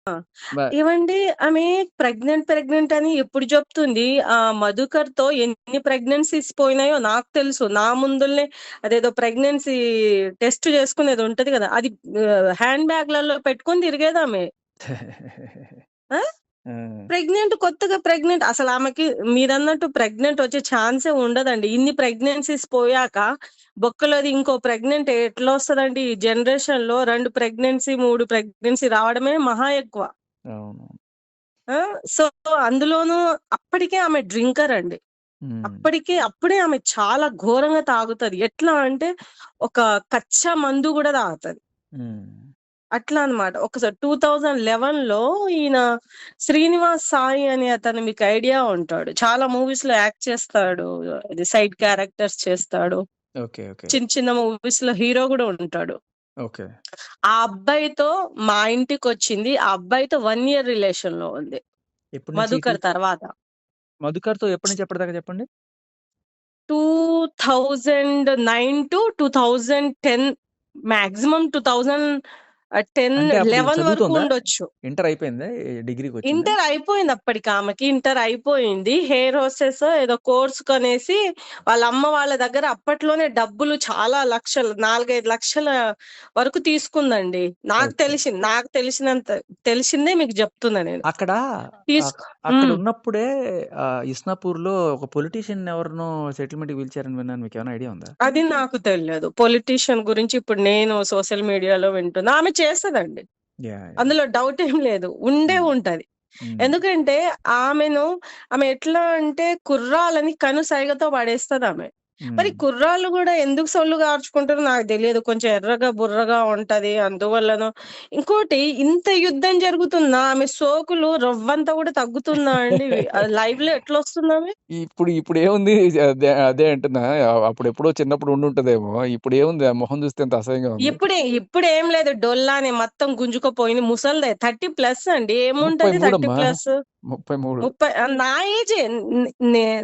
ఆ! బ ఏవండీ ఆమె ప్రెగ్నెంట్ అని ఎప్పుడు చెప్తుంది? 'మధుకర్‌తో' ఎన్ని ప్రెగ్నెన్సీస్ పోయినాయో నాకు తెలుసు. నా ముందులనే అదేదో ప్రెగ్నెన్సీ టెస్ట్ చేసుకునేది ఉంటది గదా! అది హ్యాండ్ బ్యాగ్‌లలో పెట్టుకొని తిరిగేదామె. ఆ! ఆ! కొత్తగా ప్రెగ్నెంట్ అసలామెకి మీరన్నట్టు ప్రెగ్నెంట్ వచ్చే ఛాన్సే ఉండదండి. ఇన్ని ప్రెగ్నెన్సీస్ పోయాక బొక్కలోది ఇంకో ప్రెగ్నెంట్ ఎట్లొస్తదండి? ఈ జనరేషన్‌లో 2 ప్రెగ్నెన్సీ, 3 ప్రెగ్నెన్సీ రావడమే మహా ఎక్కువ. అవును. ఆ! సో, అందులోనూ అప్పటికే ఆమె డ్రింకర్ అండి. హ్మ్. అప్పుడే ఆమె చాలా ఘోరంగా తాగుతది. ఎట్లా అంటే ఒక కచ్చా మందు గూడా తాగుతది. హ్మ్. అట్లా అన్నమాట. ఒకసారి 2011లో ఈయన 'శ్రీనివాస్ సాయి' అనే అతను మీకు ఐడియా ఉంటాడు. చాలా మూవీస్‌లో యాక్ట్ చేస్తాడు. ఇది సైడ్ క్యారెక్టర్స్ చేస్తాడు. ఓకే. ఓకే. చిన్న చిన్న మూవీస్‌లో హీరో గూడా ఉంటాడు. ఓకే. ఆ అబ్బాయితో మా ఇంటికొచ్చింది. ఆ అబ్బాయితో 1 ఇయర్ రిలేషన్‌లో ఉంది. ఎప్పటి నుంచి ఇటు? 'మధుకర్' తర్వాత. 'మధుకర్‌తో' ఎప్పటి నుంచి ఎప్పటిదాకా చెప్పండి? 2009-2010 మాక్సిమం 2010, అంటే అప్పుడు 11 వరకు చదువుతోందా? ఉండొచ్చు. ఇంటర్ అయిపోయిందా? డిగ్రీకొచ్చిందా? ఇంటర్ అయిపోయింది అప్పటికి ఆమెకి. ఇంటర్ అయిపోయింది. హెయిర్ హోస్టెసో ఏదో కోర్స్ కనేసి వాళ్ళ అమ్మ వాళ్ళ దగ్గర అప్పట్లోనే డబ్బులు చాలా లక్షలు 4, 5 లక్షల వరకు తీసుకుందండి. ఓకే. నాకు తెలిసిందే మీకు జెప్తున్నా నేను. అక్కడ తీసుకు అక్కడ హ్మ్. ఉన్నప్పుడే ఇస్నాపూర్‌లో ఒక పొలిటీషియన్ ఎవరినో సెటిల్మెంట్‌కి పిలిచారని విన్నాను. మీకేమైనా ఐడియా ఉందా? అది నాకు తెలీదు. పొలిటీషియన్ గురించి ఇప్పుడు నేను సోషల్ మీడియాలో వింటున్నా. ఆమె చేస్తదండి. యాహ్! యాహ్! అందులో డౌటేం లేదు. ఉండే హ్మ్. ఉంటది. హ్మ్. ఎందుకంటే ఆమె ఎట్లా అంటే కుర్రాళ్ళని కనుసైగతో పడేస్తదామె. మరి హ్మ్. కుర్రాళ్ళు గూడా ఎందుకు సొల్లు గార్చుకుంటారో నాకు తెలియదు. కొంచెం ఎర్రగా, బుర్రగా ఉంటది. అందువల్లనో ఇంకోటి ఇంత యుద్ధం జరుగుతున్నా ఆమె సోకులు రవ్వంత గూడా తగ్గుతుందా అండి? లైవ్‌లో ఎట్లొస్తుందామె? ఇప్పుడేముంది అదే అంటున్నా. అప్పుడెప్పుడో చిన్నప్పుడు ఉండుంటదేమో. ఇప్పుడేముంది ఆ మొహం చూస్తే ఎంత అసహ్యంగా ఉంది. ఇప్పుడేం లేదు. డొల్లానే మొత్తం గుంజుకుపోయింది. ముసలిదే 30 ప్లస్ అండి. ఏముంటది 33 30 అమ్మా. ప్లస్? 33. 30 నా ఏజే.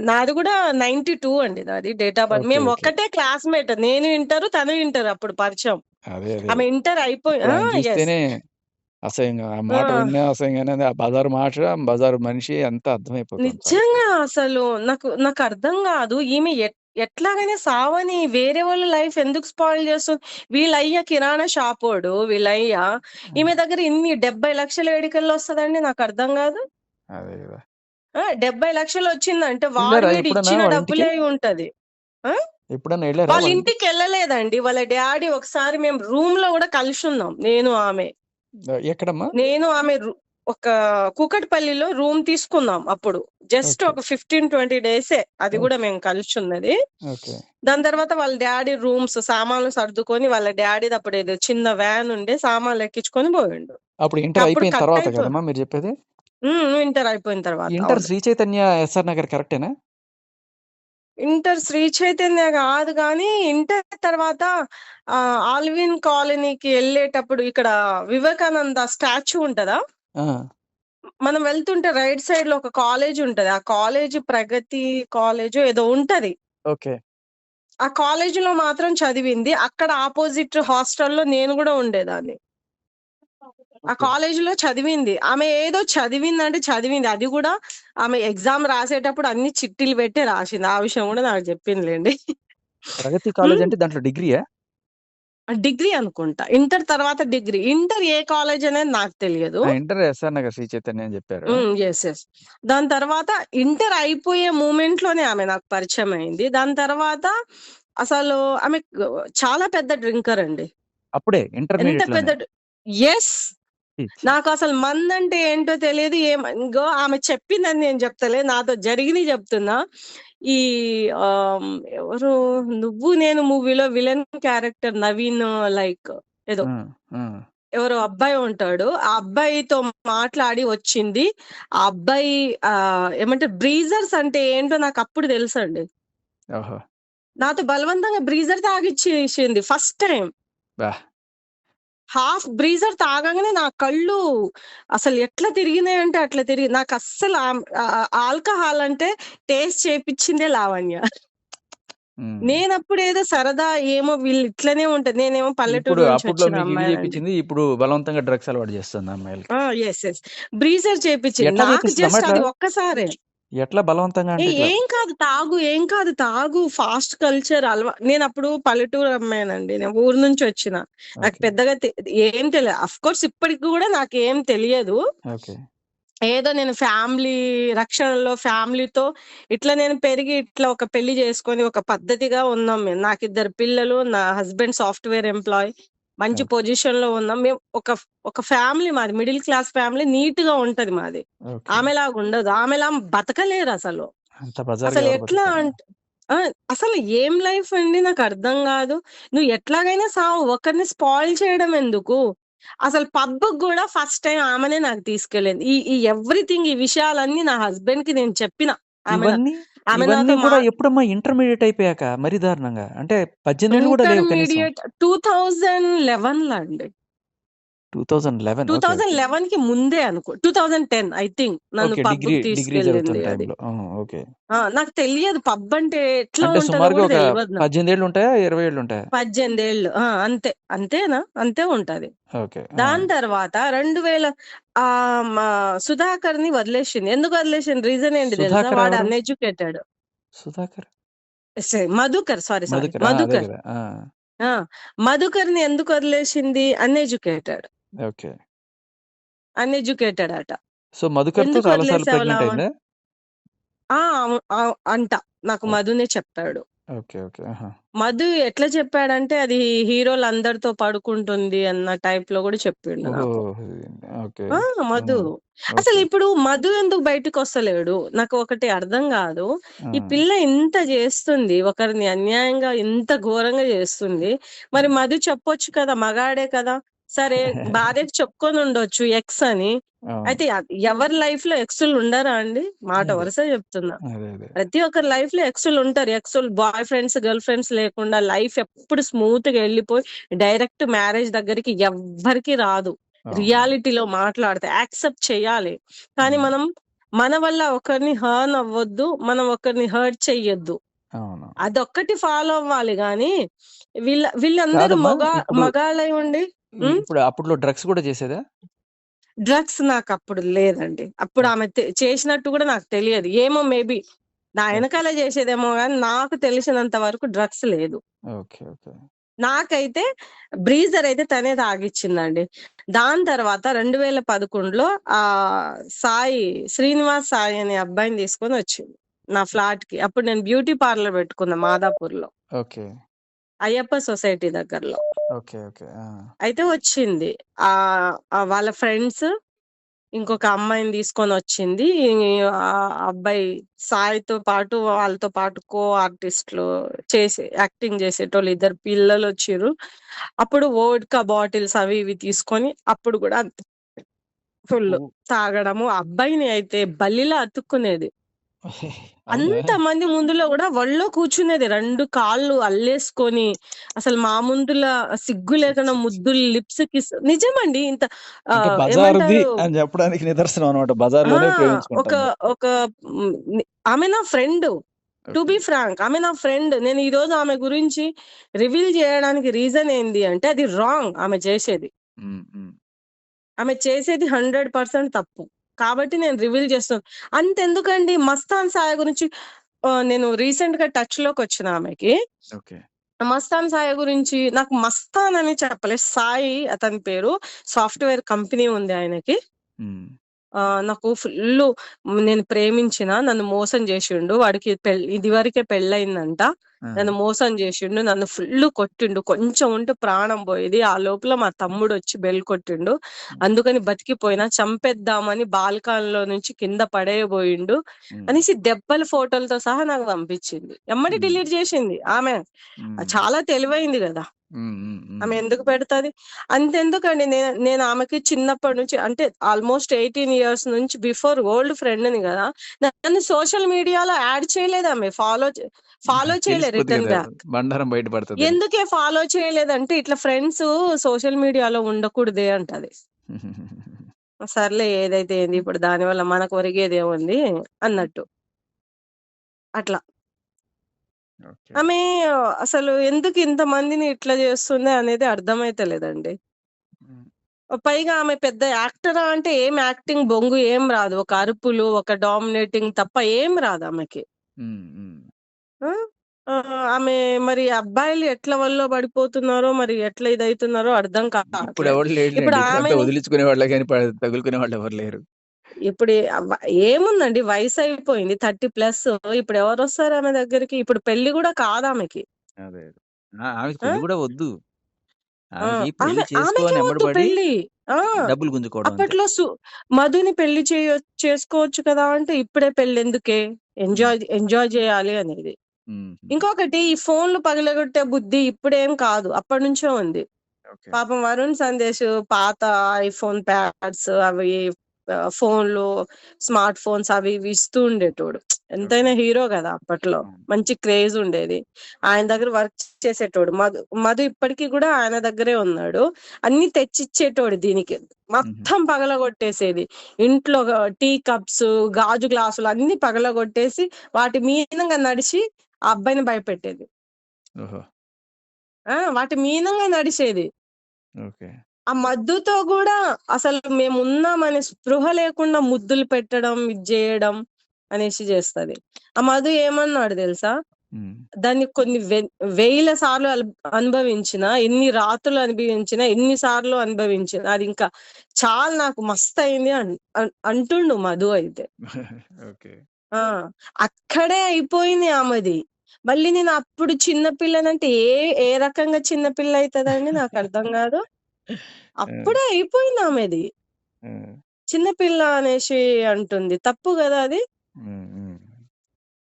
నాది గూడా 92 అండి నాది డేట్ ఆఫ్ బర్త్. ఓకే. మేము ఓకే. ఒక్కటే క్లాస్‌మేట్. నేను ఇంటరు, తను ఇంటరు అప్పుడు పరిచయం. అదే. ఆమె ఇంటర్ అయిపోయి ఇప్పుడు ఆ! ఆయన యెస్. చూస్తేనే అసహ్యంగా. ఆ మాట ఆ! విన్నా అసహ్యంగానే ఉంది. ఆ బజారు మాట, బజారు మనిషి అంతా అర్థమైపోతుంది నిజంగా పరిస్థితి. అసలు నాకర్థం గాదు. ఈమె ఎట్లాగైనా సావని వేరే వాళ్ళ లైఫ్ ఎందుకు స్పాయిల్ చేస్తుంది? వీళ్ళయ్య కిరాణా షాపోడు వీళ్ళయ్య. ఈమె దగ్గర ఇన్ని 70,00,000 ఏడికెళ్ళొస్తదండి నాకర్థం గాదు. అదే గదా! 70,00,000 వచ్చిందంటే వాడు ఎళ్లారా వీడు ఎప్పుడన్నా ఇచ్చిన వాళ్ళ ఇంటికి? డబ్బులే అయి ఉంటది. ఆ! ఎప్పుడన్నా ఎళ్లారా వాళ్ళ వాళ్ళ ఇంటికి? ఇంటికెళ్ళలేదండి. వాళ్ళ డ్యాడీ ఒకసారి మేము రూమ్‌లో గూడా కలిసున్నాం. ఎక్కడమ్మా? నేను ఆమె ఒక కూకట్పల్లిలో రూమ్ తీసుకున్నాం అప్పుడు. Just okay. ఒక 15, 20 డేసే. అది గూడా ఓకే. మేము కలిసున్నది. ఓకే. దాని తర్వాత వాళ్ళ డ్యాడీ సామాన్లు సర్దుకొని వాళ్ళ డ్యాడీది అప్పుడేదో చిన్న వ్యాన్ ఉండే సామాన్లు ఎక్కించుకొని పోయిండు. అప్పుడు ఇంటర్ అప్పుడు అయిపోయిన కట్ తర్వాత అయిపో కదమ్మా మీరు చెప్పేది? ఇంటర్ అయిపోయిన తర్వాత. ఇంటర్ అవును. శ్రీ చైతన్య ఎస్ఆర్ నగర్ కరెక్టేనా? ఇంటర్ శ్రీ చైతన్య గాదు గానీ, ఇంటర్ తర్వాత ఆల్విన్ కాలనీకి ఎళ్ళేటప్పుడు ఇక్కడ వివేకానంద స్టాచ్యూ ఉంటదా? ఆ! మనం వెళ్తుంటే రైట్ సైడ్‌లో ఒక కాలేజ్ ఉంటది. ఆ కాలేజ్ ప్రగతి కాలేజో ఏదో ఉంటది. ఓకే. ఆ కాలేజీలో మాత్రం చదివింది. అక్కడ అపోజిట్ హాస్టల్‌లో నేను గూడా ఉండేదాన్ని. ఆ ఓకే. కాలేజీలో చదివింది. ఆమె ఏదో చదివిందంటే చదివింది. అది గూడా ఆమె ఎగ్జామ్ రాసేటప్పుడు అన్ని చిట్టీలు పెట్టే రాసింది. ఆ విషయం గూడా నాకు చెప్పిందిలెండి. ప్రగతి కాలేజ్ హ్మ్. అంటే దాంట్లో డిగ్రీయా? డిగ్రీ అనుకుంటా. ఇంటర్ తర్వాత డిగ్రీ. ఇంటర్ ఏ కాలేజ్ అనేది నాకు తెలియదు. ఇంటర్ ఎస్ఆర్ నగర్ శ్రీ చైతన్య అని చెప్పారు. యెస్. దాని తర్వాత ఇంటర్ అయిపోయే మూమెంట్‌లోనే ఆమె నాకు పరిచయమయింది. దాని తర్వాత అసలు ఆమె చాలా పెద్ద డ్రింకర్ అండి. అప్పుడే ఎంత ఇంటర్మీడియేట్‌లోనే. పెద్ద యెస్. ఛీ! ఛీ! నాకసలు మందంటే ఏంటో తెలియదు. ఇంగో ఆమె చెప్పిందని నేను చెప్తలే. నాతో జరిగినయి చెప్తున్నా. ఈ ఎవరు 'నువ్వు నేను' మూవీలో విలన్ క్యారెక్టర్ నవీన్ లైక్ ఏదో ఆ! ఆ! ఎవరో అబ్బాయి ఉంటాడు. ఆ అబ్బాయితో మాట్లాడి వచ్చింది. ఆ అబ్బాయి ఏమంటారు బ్రీజర్స్ అంటే ఏంటో నాకప్పుడు తెలుసండి. ఓహో! నాతో బలవంతంగా బ్రీజర్ తాగిచ్చేసింది ఫస్ట్ టైమ్. అబ్బా! హాఫ్ బ్రీజర్ తాగంగానే నా కళ్ళు అసలు ఎట్లా తిరిగినాయంటే అట్లా తిరిగి నాకస్సలు ఆల్కహాల్ అంటే టేస్ట్ చేపిచ్చిందే లావణ్య. హ్మ్. నేనప్పుడేదో సరదా ఏమో వీళ్ళు ఇట్లనే ఉంటది. నేనేమో పల్లెటూరు ఇప్పుడు నుంచి అప్పట్లో వచ్చిన మీకు ఇవి అమ్మాయినండి. చేపిచ్చింది. ఇప్పుడు బలవంతంగా డ్రగ్స్ అలవాటు చేస్తుంది అమ్మాయిలకి. యెస్. యెస్. బ్రీజర్ చేపిచ్చింది. ఎట్లా నాకు చేపిస్తదమ్మా జస్ట్ ఇట్లా? అది ఒక్కసారే. ఎట్లా బలవంతంగా అంటే ఇట్లా? ఏం కాదు తాగు, ఏం కాదు తాగు. ఫాస్ట్ కల్చర్ నేనప్పుడు పల్లెటూరు అమ్మాయినండి. నేను ఊరు నుంచి వచ్చిన. నాకు ఓకే. పెద్దగా ఏం తెలియదు. అఫ్‌కోర్స్ ఇప్పటికి గూడా నాకేం తెలియదు. ఓకే. ఏదో నేను ఫ్యామిలీ రక్షణలో ఫ్యామిలీతో ఇట్లా నేను పెరిగి ఇట్లా ఒక పెళ్లి చేసుకొని ఒక పద్ధతిగా ఉన్నాం మేము. నాకిద్దరు పిల్లలు. నా హస్బెండ్ సాఫ్ట్‌వేర్ ఎంప్లాయీ. మంచి ఓకే. పొజిషన్‌లో ఉన్నాం. మేము ఒక ఫ్యామిలీ మాది. మిడిల్ క్లాస్ ఫ్యామిలీ నీట్‌గా ఉంటది మాది. ఓకే. ఆమెలాగా ఉండదు. ఆమెలా బతకలేరసలు. అంత బజార్‌గా అసలు ఎవరు ఎట్లా బతుకుతారు? అంటే ఆ! అసలు ఏం లైఫ్ అండి నాకర్థం గాదు. నువ్వు ఎట్లాగైనా సావు. ఒకరిని స్పాయిల్ చేయడం ఎందుకు? అసలు పబ్‌కి గూడా ఫస్ట్ టైమ్ ఆమెనే నాకు తీసుకెళ్ళింది. ఈ ఈ ఎవ్రీథింగ్ ఈ విషయాలన్నీ నా హస్బెండ్‌కి నేను చెప్పిన. ఆమె నా ఇవన్నీ, ఆమె ఇవన్నీ నాతో గూడా ఎప్పుడమ్మా ఇంటర్మీడియేట్ అయిపోయాక మరీ దారుణంగా. అంటే 18 ఏళ్ళు గూడా లేవు కనీసం. ఇంటర్మీడియేట్ 2011లో అండి. 2011 ఓకే. ఓకే. 2011కి ముందే 2010 ఐ థింక్ నన్ను ఓకే. పబ్‌కి డిగ్రీ జరుగుతున్న తీసుకెళ్ళింది అది. టైంలో. ఆ! ఓకే. నాకు తెలియదు పబ్ అంటే ఎట్లా అంటే ఉంటదో సుమారుగా గూడా ఒక తెలవదు నాకు. 18 ఏళ్ళు ఉంటాయా? 20 ఏళ్ళు ఉంటాయా? 18 అంతే. అంతేనా? అంతే ఉంటది. ఓకే. ఆ! దాని తర్వాత 2000 మా సుధాకర్‌ని వదిలేసింది. ఎందుకు వదిలేసింది? రీజన్ ఏంటి తెలుసా? సుధాకర్ వాడు ఎవరు? అన్‌ఎడ్యుకేటెడ్. సుధాకర్? మధుకర్ సారీ. మధుకర్. ఆ! అదే మధుకర్. గదా! ఆ! ఆ! మధుకర్‌ని ఎందుకు వదిలేసింది? అన్‌ఎడ్యుకేటెడ్. ఓకే. అన్‌ఎడ్యుకేటెడ్ అట. సో, మధుకర్‌తో ఎందుకు చాలా సార్లు వదిలేసావు ప్రెగ్నెంట్ లావ అయిందా? ఆ! అంట. నాకు ఓకే. మధునే చెప్పాడు. ఓకే. ఓకే. ఆహా! మధు ఎట్లా చెప్పాడంటే అది హీరోలందరితో పడుకుంటుంది అన్న టైప్‌లో గూడా చెప్పిండు ఓహో! నాకు. ఓకే. ఆ! ఆ! మధు. ఓకే. అసలిప్పుడు మధు ఎందుకు బయటికొస్తలేడు? నాకు ఒకటి అర్థం గాదు. ఆ! ఈ పిల్ల ఇంత జేస్తుంది. ఒకరిని అన్యాయంగా ఇంత ఘోరంగా జేస్తుంది. మరి మధు చెప్పొచ్చు కదా! మగాడే కదా! సరే భార్యకి చెప్పుకొనుండొచ్చు ఎక్స్ అని. అవును. అయితే ఎవరి లైఫ్‌లో ఎక్సులు ఉండరా అండి? మాట అదే. వరుస చెప్తున్నా. అదే. ప్రతి ఒక్కరి లైఫ్‌లో ఎక్సులుంటారు. ఎక్సులు బాయ్ ఫ్రెండ్స్, గర్ల్ ఫ్రెండ్స్ లేకుండా లైఫ్ ఎప్పుడు స్మూత్‌గా ఎళ్ళిపోయి డైరెక్ట్ మ్యారేజ్ దగ్గరికి ఎవ్వరికీ రాదు. అవును. రియాలిటీలో మాట్లాడితే యాక్సెప్ట్ చేయాలి. కానీ హ్మ్. మన వల్ల ఒకరిని హర్న్ అవ్వొద్దు. మనం ఒకరిని హర్ట్ చెయ్యొద్దు. అవును. అదొక్కటి ఫాలో అవ్వాలి గానీ, వీళ్ళందరూ కాదమ్మా ఇప్పుడు మగాళ్ళై ఉండి హ్మ్. ఇప్పుడు అప్పట్లో డ్రగ్స్ గూడా చేసేదా? డ్రగ్స్ నాకప్పుడు లేదండి. అప్పుడు ఓకే. ఆమె చేసినట్టు గూడా నాకు తెలియదు. ఏమో మేబీ నా ఓకే. ఎనకాలే చేసేదేమో గానీ, నాకు తెలిసినంత వరకు డ్రగ్స్ లేదు. ఓకే. ఓకే. నాకైతే బ్రీజర్ అయితే తనే తాగిచ్చిందండి. దాని తర్వాత 2011లో సాయి శ్రీనివాస్ సాయి అనే అబ్బాయిని తీసుకొనొచ్చింది. నా ఫ్లాట్‌కి. అప్పుడు నేను బ్యూటీ పార్లర్ పెట్టుకున్నా మాదాపూర్‌లో. ఓకే. అయ్యప్ప సొసైటీ దగ్గరలో. ఓకే. ఓకే. ఆ! అయితే వచ్చింది. వాళ్ళ ఫ్రెండ్స్ ఇంకొక అమ్మాయిని తీసుకొనొచ్చింది. అబ్బాయి సాయితో పాటు వాళ్ళతో పాటు కో ఆర్టిస్ట్‌లు యాక్టింగ్ చేసేటోళ్ళు ఇద్దరు పిల్లలొచ్చిర్రు. అప్పుడు వోడ్కా బాటిల్స్ అవి ఇవి తీసుకొని అప్పుడు గూడా అంతే ఫుల్లు ఓహ్! తాగడము. అబ్బాయిని అయితే బల్లిలా అతుక్కునేది. అవునా? అంతమంది ముందులో గూడా ఒళ్ళో కూర్చునేది. 2 కాళ్ళు అల్లేసుకొని, అసలు మా ముందుల సిగ్గు ఛీ! లేకుండా ఛీ! ఛీ! ముద్దులు లిప్స్ కిస్ నిజమండి. అంటే బజారుది ఏమంటారు అని చెప్పడానికి నిదర్శనం అన్నమాట. ఆ! బజార్‌లోనే ఒక ప్రేమించుకుంటుంది. ఒక హ్మ్. ఆమె నా ఫ్రెండ్. టు ఓకే. బీ ఫ్రాంక్ ఆమె నా ఫ్రెండ్. నేను ఈరోజు ఆమె గురించి రివీల్ జేయడానికి రీజన్ ఏంది అంటే అది రాంగ్ ఆమె చేసేది. హ్మ్. హ్మ్. ఆమె చేసేది 100% తప్పు. కాబట్టి నేను రివీల్ చేస్తున్నా. అంతెందుకండి 'మస్తాన్ సాయి' గురించి నేను రీసెంట్‌గా టచ్‌లోకొచ్చిన ఆమెకి. ఓకే. 'మస్తాన్ సాయి' గురించి నాకు మస్తాన్ అని చెప్పలేదు. సాయి అతని పేరు. సాఫ్ట్‌వేర్ కంపెనీ ఉంది ఆయనకి. హ్మ్. నాకు నేను ప్రేమించిన నన్ను మోసం జేషిండు. వాడికి ఇదివరకే పెళ్లయిందంట. ఆ! నన్ను మోసం జేషిండు. నన్ను కొట్టిండు. కొంచెం ఉంటే ప్రాణం పోయేది. ఆ లోపల మా తమ్ముడొచ్చి బెల్ కొట్టిండు. హ్మ్. అందుకని బతికిపోయినా. చంపేద్దామని బాల్కాన్‌లో నుంచి కింద పడేయబోయిండు. హ్మ్. అనేసి దెబ్బల ఫోటోలతో సహా నాకు పంపించింది. ఎమ్మటే హ్మ్. డిలీట్ జేషింది ఆమె. హ్మ్. చాలా తెలివైంది గదా! హ్మ్. హ్మ్. ఆమె హ్మ్. ఎందుకు పెడతది? అంతెందుకండి నేను ఆమెకి చిన్నప్పటి నుంచి అంటే ఆల్‌మోస్ట్ 18 ఇయర్స్ నుంచి బిఫోర్ ఓల్డ్ ఫ్రెండ్‌ని గదా! నన్ను సోషల్ మీడియాలో యాడ్ చేయలేదామె. ఫాలో చేయలే తెలిసిపోద్ది రిటర్న్ గదా! బ్యాక్. బండారం బయట పడతదని. ఎందుకే ఫాలో చేయలేదంటే, ఇట్లా ఫ్రెండ్సు సోషల్ మీడియాలో ఉండకూడదే అంటది. సర్లే ఏదైతే ఏంది ఇప్పుడు దానివల్ల మనకు ఒరిగేదేముంది అన్నట్టు. అట్లా. ఓకే. ఆమె అసలు ఎందుకు ఇంతమందిని ఇట్లా చేస్తుంది అనేది అర్థమైతలేదండి. హ్మ్. పైగా ఆమె పెద్ద యాక్టరా అంటే ఏం యాక్టింగ్ బొంగు ఏం రాదు. ఒక అరుపులు, ఒక డామినేటింగ్ తప్ప ఏం రాదు ఆమెకి. హ్మ్. హ్మ్. ఆ! ఆమె మరి అబ్బాయిలు ఎట్ల వల్లో పడిపోతున్నారో, మరి ఎట్లా ఇదైతున్నారో అర్థం కావట్లేదు. ఇప్పుడెవడు ఇప్పుడు లేడులెండి. ఇప్పుడంతా ఆమెని వదిలించుకునే వాళ్ళే గాని తగులుకునే వాళ్ళెవరు లేరు. ఇప్పుడు ఏముందండి వయసయిపోయింది. 30+ ఇప్పుడు ఎవరొస్తారు ఆమె దగ్గరికి? ఇప్పుడు పెళ్లి గూడా కాదామెకి. అదే. ఆమెకి ఆ! పెళ్లి గూడా వద్దు. ఆ! ఆమెకి పెళ్లి చేసుకో ఆమెకే అని వద్దు ఎమ్మటబడి పెళ్లి. ఆ! డబ్బులు గుంజుకోవడం అంతే. అప్పట్లో మధుని పెళ్లి చేసుకోవచ్చు కదా! అంటే ఇప్పుడే పెళ్ళెందుకే? హ్మ్. ఎంజాయ్ జేయాలి అనేది. హుహు. ఇంకొకటి ఈ ఫోన్‌లు పగలగొట్టే బుద్ధి ఇప్పుడేం కాదు. అప్పటినుంచే ఉంది. ఓకే. పాపం 'వరుణ్ సందేశ్' పాత ఐఫోన్ ప్యాడ్స్ అవి ఫోన్‌లు, స్మార్ట్ ఫోన్స్ అవి ఇవి ఇస్తూ ఉండేటోడు. ఓకే. ఎంతైనా హీరో గదా! అప్పట్లో. అవును. మంచి క్రేజ్ ఉండేది. ఆయన దగ్గర వర్క్ చేసేటోడు. మధు ఇప్పటికి గూడా ఆయన దగ్గరే ఉన్నాడు. అన్నీ తెచ్చిచ్చేటోడు దీనికి. హుహు. మొత్తం పగలగొట్టేసేది. ఇంట్లో టీ కప్స్, గాజు గ్లాసులు అన్నీ పగలగొట్టేసి వాటి మీనంగా నడిచి ఆ అబ్బాయిని భయపెట్టేది. ఓహో! వాటి మీనంగా నడిచేది. ఓకే. ఆ మద్దుతో గూడా అసలు మేమున్నామనే స్పృహ లేకుండా ముద్దులు పెట్టడం, ఇది జేయడం అనేసి జేస్తది. ఆ మధు ఏమన్నాడు దెలుసా? హ్మ్. దాన్ని కొన్ని వేల సార్లు అనుభవించినా, ఎన్ని రాత్రులు అనుభవించినా, ఎన్ని సార్లు అనుభవించినా అదింకా చాలు నాకు మస్తయింది అంటుండు మధు అయితే. ఓకే. ఆ! అక్కడే అయిపోయింది ఆమెది. మళ్ళీ నేను అప్పుడు చిన్న పిల్లనంటే ఏ రకంగా చిన్న పిల్ల అయితదండి నాకర్థం గాదు. ఆ! అప్పుడే అయిపోయింది ఆమెది. ఆ! చిన్న పిల్ల అనేసి అంటుంది. తప్పు గదా అది. హ్మ్. హ్మ్.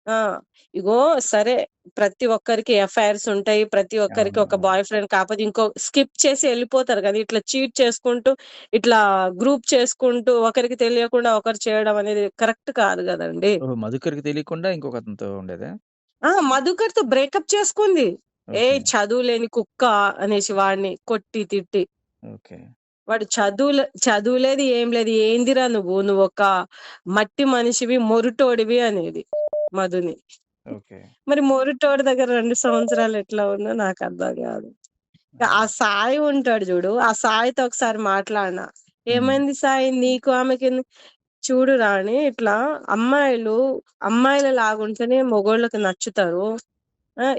ఆ! ఇగో సరే ప్రతి ఒక్కరికి ఎఫైర్స్ ఉంటాయి. ప్రతి ఒక్కరికి అవును. ఒక అవును. బాయ్ ఫ్రెండ్ కాపోతే స్కిప్ చేసి ఎళ్ళిపోతారు గదా! ఇట్లా చీట్ చేసుకుంటూ, ఇట్లా గ్రూప్ చేసుకుంటూ ఒకరికి తెలియకుండా ఒకరు చేయడం అనేది కరెక్ట్ కాదు గదండీ! ఓహో! మధుకర్‌కి తెలియకుండా ఇంకొకతనితో ఉండేదా? మధుకర్‌తో బ్రేకప్ చేసుకుంది. ఓకే. చదువులేని కుక్క అనేసి వాడిని కొట్టి, తిట్టి. ఓకే. వాడు చదువు లేదు, ఏం లేదు. ఏందిరా నువ్వు? నువ్వొక మట్టి మనిషివి, మొరటోడివి అనేది మధుని. ఓకే. మరి మొరటోడి దగ్గర 2 సంవత్సరాలు ఎట్లా ఉందో నాకర్థం గాదు. ఆ హ్మ్. సాయి ఉంటాడు జూడు, ఆ సాయితో ఒకసారి మాట్లాడినా. హ్మ్. "ఏమైంది సాయి నీకు ఆమెకెందుకు" చూడు రాణి ఇట్లా అమ్మాయిలు అమ్మాయిలలాగుంటేనే మొగోళ్ళకి నచ్చుతారు.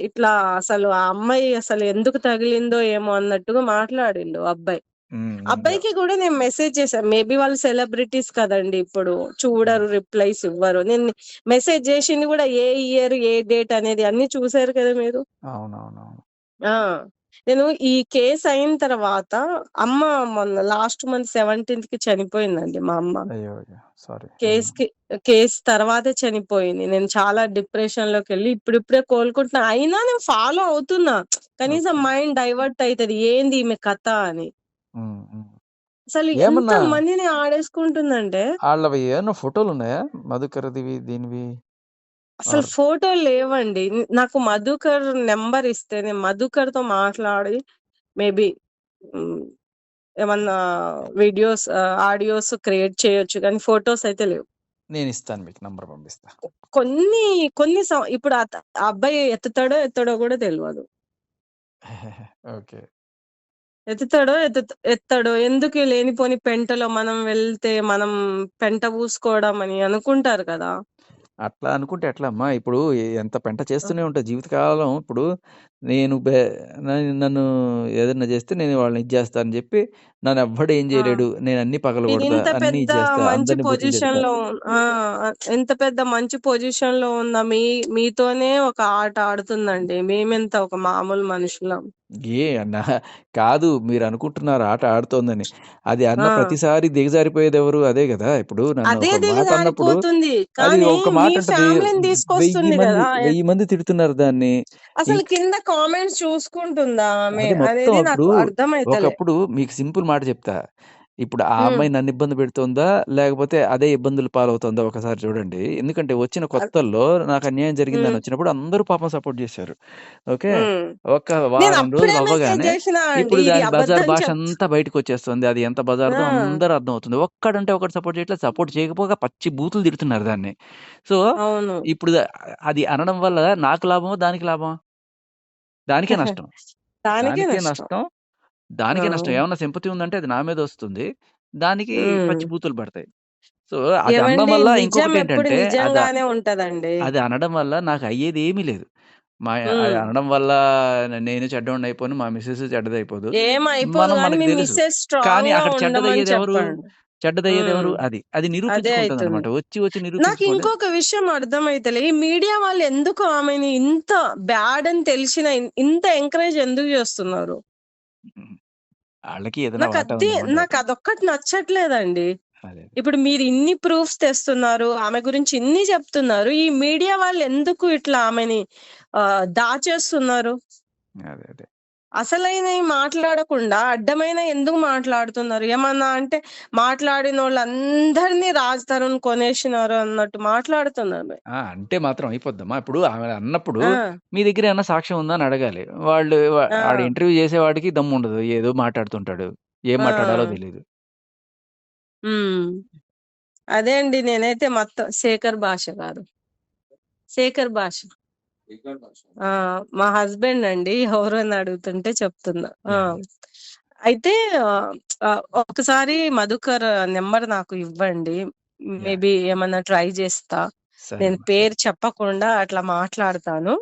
ఇట్లా అసలు ఆ అమ్మాయి అసలు ఎందుకు తగిలిందో ఏమో అన్నట్టుగా మాట్లాడిండు అబ్బాయి. హ్మ్. హ్మ్. అబ్బాయికి గూడా నేను మెసేజ్ చేశా. మేబీ వాళ్ళు సెలబ్రిటీస్ కదండీ ఇప్పుడు. అవును. చూడరు, రిప్లైస్ ఇవ్వరు. నేను మెసేజ్ జేషింది గూడా ఏ ఇయర్, ఏ డేట్ అనేది అన్నీ చూసారు కదా మీరు. అవునవునవును. ఆ! నేను ఈ కేస్ అయిన తర్వాత అమ్మ మొన్న లాస్ట్ మంత్ 17కి చనిపోయిందండి మా అమ్మ. అయ్యో! అయ్యో! సారీ. ఆ! కేస్‌కి కేస్ తర్వాతే చనిపోయింది. నేను చాలా డిప్రెషన్‌లోకెళ్ళి ఇప్పుడిప్పుడే కోలుకుంటున్నా. అయినా నేను ఫాలో అవుతున్నా. కనీసం ఓకే. మైండ్ డైవర్ట్ అయితది. ఏంది ఈమె కథ అని. హ్మ్. హ్మ్. అసలు ఎంత ఏమన్నా మందిని ఆడేసుకుంటుందంటే, ఆళ్ళవి ఏమన్నా ఫోటోలున్నాయా? మధుకర్‌దివి దీనివి? అసలు ఆర్ ఫోటోలు లేవండి. నాకు మధుకర్ నంబర్ ఇస్తే నేను మధుకర్‌తో మాట్లాడి మేబీ హ్మ్. ఏమన్నా ఆడియోస్ క్రియేట్ చేయొచ్చు గానీ ఫోటోస్ అయితే లేవు. నేనిస్తాను మీకు నంబర్ పంపిస్తా. కొన్ని కొన్ని ఇప్పుడు ఆ అబ్బాయి ఎత్తుతాడో గూడా తెలవదు. ఓకే. ఎత్తడో ఎందుకు లేనిపోని పెంటలో మనం వెళ్తే మనం పెంట పూసుకోవడం అని అనుకుంటారు కదా! అట్లా అనుకుంటే ఎట్లమ్మా? ఇప్పుడు ఎంత పెంట ఆ! చేస్తూనే ఉంటా జీవితకాలం. ఇప్పుడు నేను నన్ను ఏదన్నా జేస్తే నేను వాళ్ళని ఇది జేస్తా అని జెప్పి నన్నెవ్వడు ఏం ఆ! జేయలేడు. నేనన్నీ పగలగొడతా, ఇదింత అన్నీ పెద్ద ఇది చేస్తా, మంచి అందరిని బూతులు తిడతా. పొజిషన్‌లో ఆ! ఇంత పెద్ద మంచి పొజిషన్‌లో ఉన్న మీతోనే ఒక ఆట ఆడుతుందండి. మేమెంత ఒక మామూలు మనుషులం. ఏ నా కాదు మీరనుకుంటున్నారు ఆట ఆడుతోందని. అది అన్న ఆ! ప్రతిసారి దిగజారిపోయేదెవరు? అదే గదా! ఇప్పుడు నన్ను అదే ఒక మాట అన్నప్పుడు దిగజారిపోతుంది. అది కానీ ఒక మీ మాట అంటది. ఫ్యామిలీని 1000 తీసుకొస్తుంది మంది గదా! 1000 మంది తిడుతున్నారు దాన్ని. అసలు ఇంక్ కింద కామెంట్స్ చూసుకుంటుందా ఆమె అది మొత్తం అనేది ఇప్పుడు నాకు అర్థమైతలే. ఒకప్పుడు మీకు సింపుల్ మాట చెప్తా. ఇప్పుడు ఆ హ్మ్. అమ్మాయి నన్ను ఇబ్బంది పెడుతోందా? లేకపోతే అదే ఇబ్బందులు పాలవుతోందా ఒకసారి చూడండి. ఎందుకంటే వచ్చిన అద్ కొత్తల్లో నాకు అన్యాయం జరిగిందని హ్మ్. వచ్చినప్పుడు అందరూ పాపం సపోర్ట్ జేశారు. ఓకే. హ్మ్. ఒక నేను వారం అప్పుడే రోజులు మెసేజ్ అవ్వగానే జేసినా అండి. ఇప్పుడు ఇది దాని బజార్ అబద్ధం భాష అంతా బయటకొచ్చేస్తుంది. అది ఎంత బజార్‌దో ఆ! అందరూ అర్థమవుతుంది. ఒక్కడంటే ఒకడు సపోర్ట్ చేయట్లేదు. సపోర్ట్ చేయకపోగా పచ్చి బూతులు తిడుతున్నారు దాన్ని. సో, అవును. ఇప్పుడు అది అనడం వల్ల నాకు లాభమా? దానికి లాభమా? దానికే నష్టం. దానికే దానికే నష్టం. నష్టం. ఆ! దానికే నష్టం. ఏమన్నా సింపతి ఉందంటే అది నా మీదొస్తుంది. దానికి హ్మ్. పచ్చి బూతులు పడతాయి. సో, అది అనడం ఏవండి వల్ల నిజం ఎప్పుడు ఇంకొకటేంటంటే నిజంగానే ఉంటదండి. అది అనడం వల్ల నాకు అయ్యేదేమీ లేదు. అది హ్మ్. అనడం వల్ల నేను చెడ్డోడినయిపోను. మా మిసెస్ చెడ్డదయిపోదు. ఏమైపోదు గానీ మనకు మీ తెలుసు. మిసెస్ కానీ స్ట్రాంగ్‌గా అక్కడ ఉండమని చెడ్డదయ్యేదెవరు? చెప్పండి. చెడ్డదయ్యేదెవరు? హ్మ్. అది. అది అదే నిరూపించుకుంటదనమాట. అయితుంది. వచ్చి నిరూపించుకొని నాకింకొక విషయం అర్థమైతలే. ఈ మీడియా వాళ్ళు ఎందుకు ఆమెని ఇంత బ్యాడ్ అని తెలిసినా ఇంత ఎంకరేజ్ ఎందుకు జేస్తున్నారు? హ్మ్. ఆళ్ళకి ఏదైనా వాటా ఉందేమో డౌట్. నాకదొక్కటి నచ్చట్లేదండి. అదే. ఇప్పుడు మీరు ఇన్ని ప్రూఫ్స్ తెస్తున్నారు. ఆమె గురించి ఇన్ని చెప్తున్నారు. ఈ మీడియా వాళ్ళు ఎందుకు ఇట్లా ఆమెని దాచేస్తున్నారు? అదే. అసలైనయి మాట్లాడకుండా అడ్డమైనయి ఎందుకు మాట్లాడుతున్నారు? ఏమన్నా అంటే మాట్లాడినోళ్ళందరిని 'రాజ్ తరుణ్' కొనేసినారు అన్నట్టు మాట్లాడుతున్నారు. అంటే మాత్రం అయిపోద్దమ్మా. ఇప్పుడు ఆమె అన్నప్పుడు ఆ! మీ దగ్గర ఏమన్నా సాక్ష్యం ఉందా అని అడగాలి. వాళ్ళు ఆడ ఆ! ఇంటర్వ్యూ చేసేవాడికి దమ్ముండదు. ఏదో మాట్లాడుతుంటాడు. ఏం మాట్లాడాలో ఆ! తెలీదు. హ్మ్. అదే అండి. నేనైతే మొత్తం శేఖర్ భాష కాదు. శేఖర్ భాష. ఆ! మా హస్బెండ్ అండి. ఎవరని అడుగుతుంటే చెప్తున్నా. ఆ! యాహ్! అయితే ఒకసారి మధుకర్ నంబర్ నాకు ఇవ్వండి. యాహ్! మేబీ ఏమన్నా ట్రై చేస్తా. సరే నేను అమ్మా. సరే. పేరు చెప్పకుండా అట్లా మాట్లాడతాను.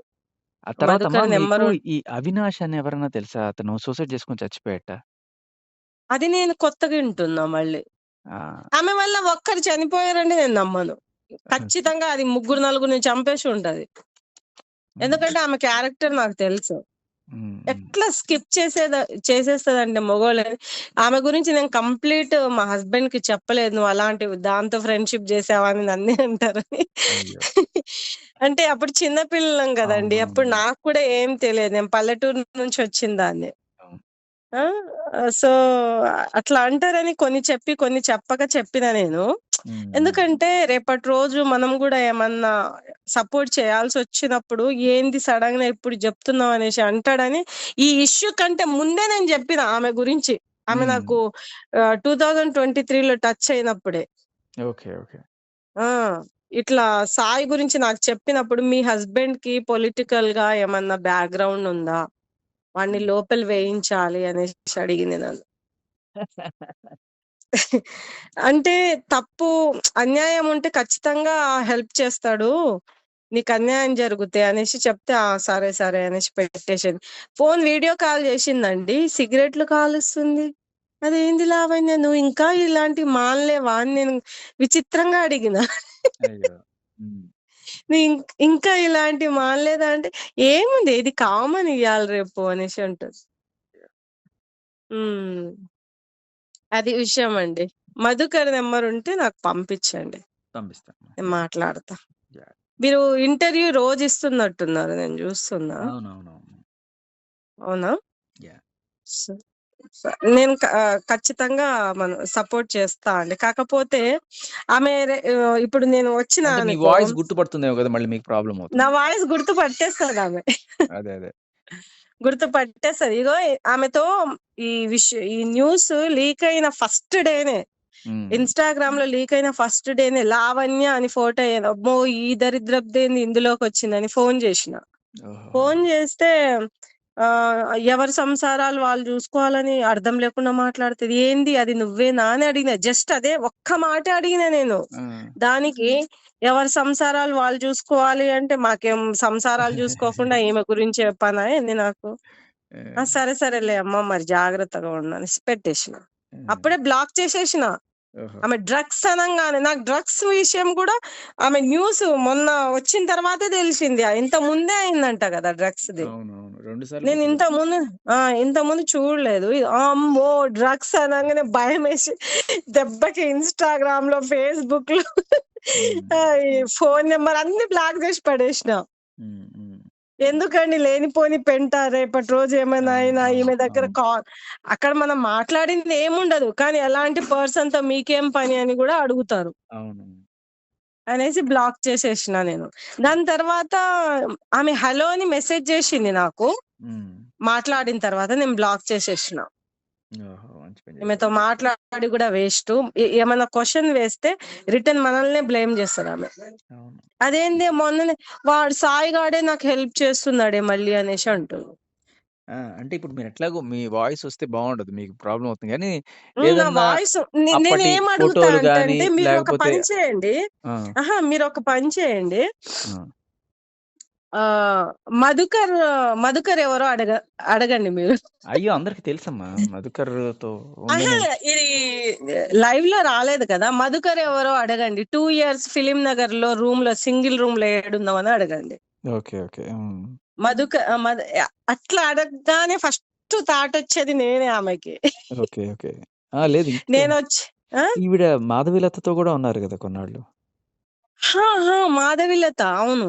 ఆ తర్వాతమ్మా మధుకర్ మీకు నంబరు ఈ అవినాష్ అని ఎవరన్నా తెలుసా? అతను సూసైడ్ చేసుకొని చచ్చిపోయాట. అది నేను కొత్తగా వింటున్నా మళ్ళీ. ఆ! ఆమె వల్ల ఒక్కరు చనిపోయారంటే నేను నమ్మను. ఖచ్చితంగా అది ముగ్గురు, నలుగురిని చంపేసి ఉంటది. హ్మ్. ఎందుకంటే ఆమె క్యారెక్టర్ నాకు తెలుసు. హ్మ్. ఎట్లా స్కిప్ చేసేస్తదంటే మగోళ్ళని. ఆమె గురించి నేను కంప్లీట్ మా హస్బెండ్‌కి చెప్పలేదు. నువ్వు అలాంటివి దాంతో ఫ్రెండ్‌షిప్ చేసావా అని నన్నే అంటారని. అయ్యో! అంటే అప్పుడు చిన్న పిల్లలం గదండీ! అప్పుడు అవునవును. నాకు కూడా ఏం తెలియదు. నేను పల్లెటూరు నుంచి వచ్చిన దాన్ని. అవును. ఆ! సో, అట్లా అంటారని కొన్ని చెప్పి, కొన్ని చెప్పక చెప్పిన నేను. హ్మ్. ఎందుకంటే రేపటి రోజు మనం గూడా ఏమన్నా సపోర్ట్ చేయాల్సొచ్చినప్పుడు, ఏంది సడెన్‌గా ఇప్పుడు జెప్తున్నావు అనేసి అంటాడని, ఈ ఇష్యూ కంటే ముందే నేను జెప్పిన ఆమె గురించి. ఆమె హ్మ్. నాకు 2023లో టచ్ అయినప్పుడే. ఓకే. ఆ! ఇట్లా సాయి గురించి నాకు చెప్పినప్పుడు, "మీ హస్బెండ్‌కి పొలిటికల్‌గా ఏమన్నా బ్యాక్‌గ్రౌండ్ ఉందా? వాడిని హ్మ్. లోపల వేయించాలి" అనేసి అడిగింది నన్ను. అంటే తప్పు అన్యాయం ఉంటే ఖచ్చితంగా హెల్ప్ చేస్తాడు. నీకు అన్యాయం జరుగుతే అనేసి చెప్తే, ఆ! సరే అనేసి పెట్టేసింది. వీడియో కాల్ చేసిందండి. సిగరెట్లు కాలుస్తుంది. అదేంది లావణ్య నువ్వు ఇంకా ఇలాంటివి మానలేవా అని నేను విచిత్రంగా అడిగిన. అయ్యో! హ్మ్. నీ ఇంకా ఇలాంటివి మానలేదా అంటే, ఏముంది ఇది కామన్ ఇయాల రేపు అనేసి అంటది. హ్మ్. అది విషయం అండి. మధుకర్ నంబర్ ఉంటే నాకు పంపించండి. పంపిస్తాను. నేను మాట్లాడతా. యాహ్! మీరు ఇంటర్వ్యూ రోజు ఇస్తున్నట్టున్నారు. నేను జూస్తున్నా. అవునవునవును. అవునా? యాహ్! స స నేను ఖచ్చితంగా సపోర్ట్ చేస్తా అండి. కాకపోతే ఆమె ఇప్పుడు నేను వచ్చినా అంటే మీ అనుకో, వాయిస్ గుర్తుపడుతుందేమో గదా! మళ్ళీ మీకు ప్రాబ్లమ్ నా అవుతుంది. వాయిస్ గుర్తుపట్టేస్తదామె. అదే. గుర్తుపట్టేస్తది. ఇగో ఆమెతో ఈ న్యూస్ లీక్ అయిన ఫస్ట్ డేనే హ్మ్. ఇన్‌స్టాగ్రామ్‌లో లీక్ అయిన ఫస్ట్ డేనే లావణ్య అని ఫోటో అమ్మో! ఈ దరిద్రపుదేంది ఇందులోకొచ్చిందని ఫోను జేషిన. ఓహోహో! ఫోను జేస్తే ఆహ్, ఎవరి సంసారాలు వాళ్ళు జూసుకోవాలని అర్థం లేకుండా మాట్లాడుతది. ఏంది అది నువ్వేనా అని అడిగిన. జస్ట్ అదే ఒక్క మాటే అడిగిన నేను. ఆ! దానికి ఎవరి సంసారాలు వాళ్ళు జూసుకోవాలి అంటే, మాకేం సంసారాలు జూసుకోకుండా ఈమె గురించే పనా ఏంది నాకు? ఆ! ఆ! సరేలే అమ్మ మరి జాగ్రత్తగా ఉండు అనేసి పెట్టేషిన. ఆ! అప్పుడే బ్లాక్ చేసేషిన. ఓహో! ఆమె డ్రగ్స్ అనంగానే నాకు డ్రగ్స్ విషయం గూడా ఆమె న్యూస్ మొన్న వచ్చిన తర్వాతే తెలిసింది. ఇంతకు ముందే అయిందంట గదా! డ్రగ్స్‌ది. అవునవును. 2 సార్లు నేను పుట్టింది. ఇంతకుముందు చూడలేదు. అమ్మో! డ్రగ్స్ అనంగానే భయమేసి దెబ్బకి ఇన్‌స్టాగ్రామ్‌లో, ఫేస్‌బుక్‌లో హ్మ్. ఈ ఫోను నంబర్ అన్నీ బ్లాక్ జేసి పడేషిన. హ్మ్. ఎందుకండి లేనిపోని పెంట, రేపటి రోజు ఏమైనా అవును. అయినా అవును. ఈమె దగ్గర అవును. అక్కడ మనం మాట్లాడింది ఏముండదు. కానీ ఎలాంటి పర్సన్‌తో మీకేం పని అని గూడా అడుగుతారు. అవును. అనేసి బ్లాక్ చేసేసినా నేను. దాని తర్వాత ఆమె హలో అని మెసేజ్ జేషింది నాకు. హ్మ్. మాట్లాడిన తర్వాత నేను బ్లాక్ చేసేసినా. ఓహో! మంచి పని చేశారు. ఈమెతో మాట్లాడి గూడా వేస్టు. ఏమన్నా క్వెషన్ వేస్తే రిటర్న్ మనల్నే బ్లేమ్ జేస్తదామె. అవును. అదేంది మొన్ననే వాడు సాయి గాడే నాకు హెల్ప్ చేస్తున్నాడే మళ్ళీ అనేసి అంటుంది. అంటే ఇప్పుడు మీరెట్లాగో మీ వాయిస్ వస్తే బావుండదు. మీకు ప్రాబ్లమ్ అవుతుంది గానీ, నా ఏదన్నా వాయిస్ అప్పటి నేనేం అడుగుతా ఫోటోలు గాని, అంటే మీరు ఒక లేకపోతే పని చేయండి. ఆ! మీరొక పని చేయండి. ఆ! ఆహ్, మధుకర్ ఎవరో అడగండి మీరు. అయ్యో! అందరికి తెలుసమ్మా. మధుకర్‌తో అహా! ఉండని ఇది లైవ్‌లో రాలేదు కదా! మధుకర్ ఎవరో అడగండి. 2 ఇయర్స్ ఫిల్మ్ నగర్‌లో సింగిల్ రూమ్‌లో ఏడున్నావని అడగండి. ఓకే. ఓకే. హ్మ్. మధుక ఆహ్, మధు అట్లా అడగగానే ఫస్ట్ థాటొచ్చేది నేనే ఆమెకి. ఓకే. ఓకే. లేదు ఇంకా నేనొచ్చి ఆ! ఈవిడ మాధవీలతతో గూడా ఉన్నారు గదా! కొన్నాళ్ళు. మాధవిలత అవును.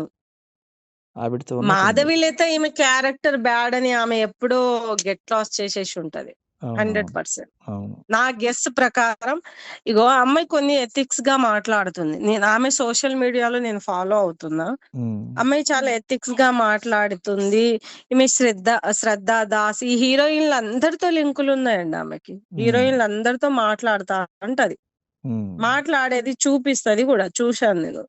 ఆవిడతో ఉన్నట్టుంది. మాధవిలత ఈమె క్యారెక్టర్ బ్యాడ్ అని ఆమె ఎప్పుడో గెట్ లాస్ చేసేసి ఉంటది. అవునవును. 100%. అవును. నా గెస్ ప్రకారం ఇగో ఆ అమ్మాయి కొన్ని ఎథిక్స్‌గా మాట్లాడుతుంది. ఆమె సోషల్ మీడియాలో నేను ఫాలో అవుతున్నా. హ్మ్. అమ్మాయి చాలా ఎథిక్స్‌గా మాట్లాడుతుంది. ఈమె శ్రద్ధ దాస్ ఈ హీరోయిన్‌లందరితో లింకులున్నాయండి ఆమెకి. హ్మ్. హీరోయిన్‌లందరితో మాట్లాడుతా ఉంటది. హ్మ్. మాట్లాడేది చూపిస్తది గూడా చూశాను నేను.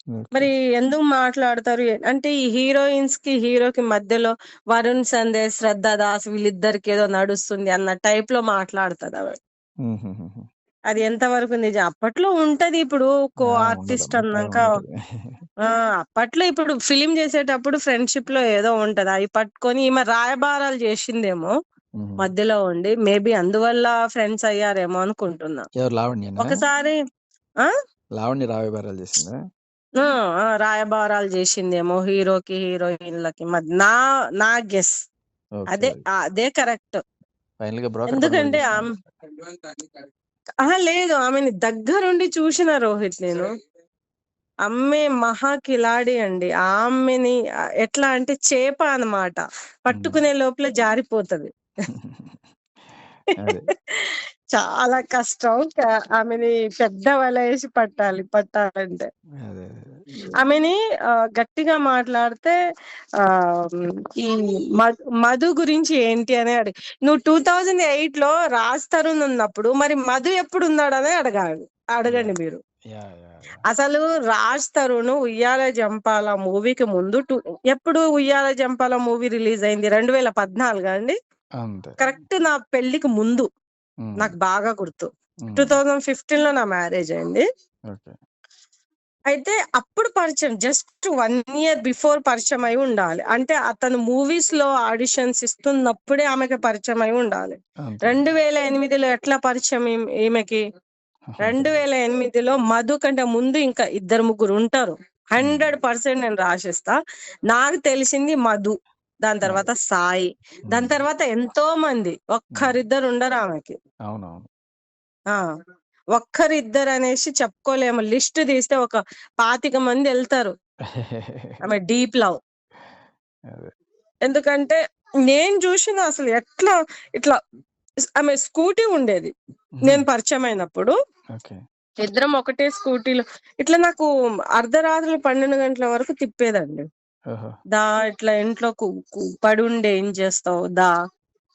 ఓకే. మరి ఎందుకు మాట్లాడతారు? అంటే ఈ హీరోయిన్స్‌కి, హీరోకి మధ్యలో వరుణ్ సందేశ్, శ్రద్ధ దాస్ వీళ్ళిద్దరికి ఏదో నడుస్తుంది అన్న టైప్‌లో మాట్లాడతదామె. హుహుహుహు. అది ఎంత వరకు నిజం? అప్పట్లో ఉంటది. ఇప్పుడు ఆర్టిస్ట్ ఉండదమ్మా. అన్నాక ఏముండదు. ఆ! అప్పట్లో ఇప్పుడు ఫిల్మ్ చేసేటప్పుడు ఫ్రెండ్‌షిప్‌లో ఏదో ఉంటది. అయి పట్టుకొని ఈమె రాయబారాలు చేషిందేమో హ్మ్. మధ్యలో ఉండి. మేబీ అందువల్ల ఫ్రెండ్స్ అయ్యారేమో అనుకుంటున్నా. ఎవరు లావణ్యనా? ఒకసారి ఆ! లావణ్య రాయబారాలు చేసిందా? ఆ! రాయబారాలు జేషిందేమో హీరోకి, హీరోయిన్‌లకి నా నా గెస్. ఓకే. అదే కరెక్ట్. ఫైనల్‌గా బ్రోకర్ పని గూడా ఎందుకంటే చేసింది. లేదు. ఆమెని దగ్గరుండి చూషిన రోహిత్ నేను. ఆమె మహా కిలాడి అండి. ఆమెని ఎట్లా అంటే చేప అన్నమాట. హ్మ్. పట్టుకునే లోపల జారిపోతది. అదే. చాలా కష్టం. ఆమెని పెద్ద వల ఏసి పట్టాలంటే. అదే. ఆమెని గట్టిగా మాట్లాడితే ఈ మధు గురించి ఏంటి అని నువ్వు 2008లో రాజ్ తరుణ్ ఉన్నప్పుడు మరి మధు ఎప్పుడున్నాడనే అడగండి యాహ్! మీరు. యాహ్! యాహ్! యాహ్! అసలు 'రాజ్ తరుణ్' 'ఉయ్యాల జంపాల' మూవీకి ముందు ఎప్పుడు 'ఉయ్యాల జంపాల' మూవీ రిలీజ్ అయింది? 2014 అండి? అంతే. కరెక్ట్ నా పెళ్ళికి ముందు. హ్మ్. నాకు బాగా గుర్తు. హ్మ్. 2015లో నా మ్యారేజ్ అయింది. ఓకే. అయితే అప్పుడు పరిచయం. జస్ట్ 1 ఇయర్ బిఫోర్ పరిచయం అయి ఉండాలి. అంటే అతను మూవీస్‌లో ఆడిషన్స్ ఇస్తున్నప్పుడే ఆమెకి పరిచయం అయి ఉండాలి. అంతే. 2008లో ఎట్లా పరిచయం ఈమెకి? అంతే. 2008లో మధు కంటే ముందు ఇంకా ఇద్దరు ముగ్గురు ఉంటారు. హ్మ్. 100% నేను రాసిస్తా. నాకు తెలిసింది మధు. దాని అదే. తర్వాత సాయి. దాని హ్మ్. తర్వాత ఎంతో మంది. హ్మ్. ఒక్కరిద్దరు ఉండరు ఆమెకి. అవునవును. ఆ! ఒక్కరిద్దరనేసి చెప్పుకోలేము. లిస్ట్ తీస్తే ఒక 25 మందెళ్తారు. ఆమె డీప్ లవ్. అదే. ఎందుకంటే నేను జూషిన అసలు ఎట్లా ఇట్లా ఆమె స్కూటీ ఉండేది. హుహు. నేను పరిచయమైనప్పుడు. ఓకే. ఇద్దరం ఒకటే స్కూటీలో ఇట్లా నాకు అర్ధరాత్రులు 12 గంటల వరకు తిప్పేదండి. ఓహో! దా ఇట్లా ఇంట్లో పడుండి ఏం చేస్తావు దా హ్మ్.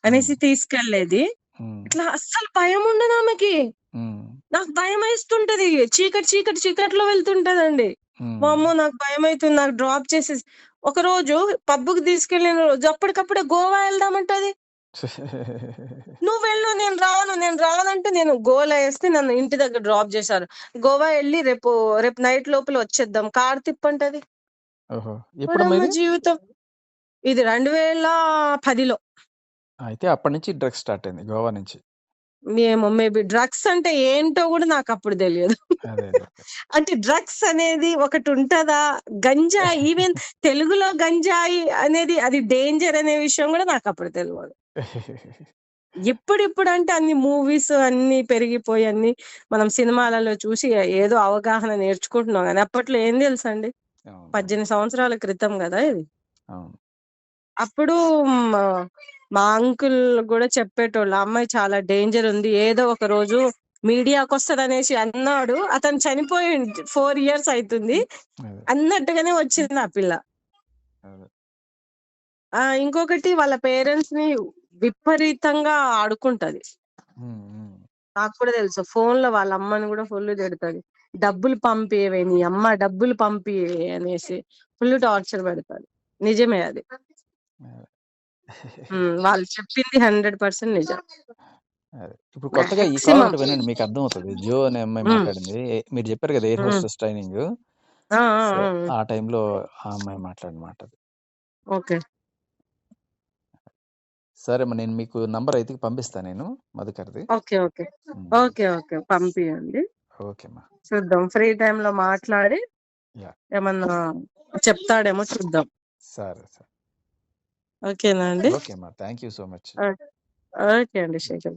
అనేసి తీసుకెళ్ళేది. హ్మ్. ఇట్లా అస్సలు భయముండదామెకి. హ్మ్. నాకు భయమేస్తుంటది. చీకట్లో వెళ్తుంటదండి. హ్మ్. వామ్మో! నాకు భయమైతుంది. నాకు డ్రాప్ చేసేసి ఒకరోజు పబ్‌కి తీసుకెళ్ళిన రోజు అప్పటికప్పుడే గోవా ఎళ్దామంటది. "నువ్వెళ్ళు నేను రానంటే నేను గోల ఏస్తే నన్ను ఇంటి దగ్గర డ్రాప్ జేశారు. గోవా ఎళ్లి రేపు నైట్ లోపల వచ్చేద్దాం. కారు తిప్పంటది. ఓహో! ఎప్పుడమ్మా చూడమ్మ ఇది? జీవితం. ఇది 2010లో. అయితే అప్పటినుంచి డ్రగ్స్ స్టార్ట్ అయింది గోవా నుంచి. మేబీ డ్రగ్స్ అంటే ఏంటో గూడా నాకప్పుడు దెలియదు. అదే. అదే. అంటే డ్రగ్స్ అనేది ఒకటుంటదా? గంజాయి ఈవెన్ తెలుగులో గంజాయి అనేది అది డేంజర్ అనే విషయం గూడా నాకప్పుడు తెలవదు. ఇప్పుడిప్పుడంటే అన్ని మూవీస్ అన్నీ పెరిగిపోయి మనం సినిమాలలో చూసి ఏదో అవగాహన నేర్చుకుంటున్నాం గానీ అప్పట్లో ఏం తెలుసండి? అవునవును. 18 సంవత్సరాల క్రితం గదా ఇది. అవును. అప్పుడు మా మా అంకుల్ కూడా చెప్పేటోళ్ళు, "ఆ అమ్మాయి చాలా డేంజర్ ఉంది, ఏదో ఒక రోజు మీడియాకి వస్తుంది" అనేసి అన్నాడు. అతను చనిపోయి 4 years అవుతుంది అదే అన్నట్టుగానే వచ్చింది ఆ పిల్ల. అదే ఇంకొకటి వాళ్ళ పేరెంట్స్ ని విపరీతంగా ఆడుకుంటది. ఉమ్, ఉమ్. నాకు కూడా తెలుసు. ఫోన్ లో వాళ్ళ అమ్మని కూడా ఫుల్ తిడుతుంది. డబ్బులు పంపియవే, నీ అమ్మ డబ్బులు పంపియవే అనేసి ఫుల్ టార్చర్ పెడతాడు. నిజమే అది. అదే. వాళ్ళు చెప్పింది 100% నిజం. అదే. ఇప్పుడు కొత్తగా ఈ కాల్ మాక్సిమం. ఒకటి వినండి, మీకు అర్థం అవుతుంది. జో అనే అమ్మాయి మాట్లాడింది. మీరు చెప్పారు కదా ఎయిర్ హోస్టెస్ ట్రైనింగ్, సో ఆ టైంలో ఆ అమ్మాయి మాట్లాడిన మాట అది. ఓకే సరే అమ్మా, నేను మీకు నంబర్ అయితే పంపిస్తాను నేను మధుకర్ది. ఓకే ఓకే ఓకే ఓకే పంపియండి, ఓకే అమ్మా. చూద్దాం. ఫ్రీ టైమ్ లో మాట్లాడి యా ఏమన్నా చెప్తాడేమో చూద్దాం. సరే సరే ఓకేనా అండి? ఓకే అమ్మా, thank you so much. Okay అండి, శేఖర్.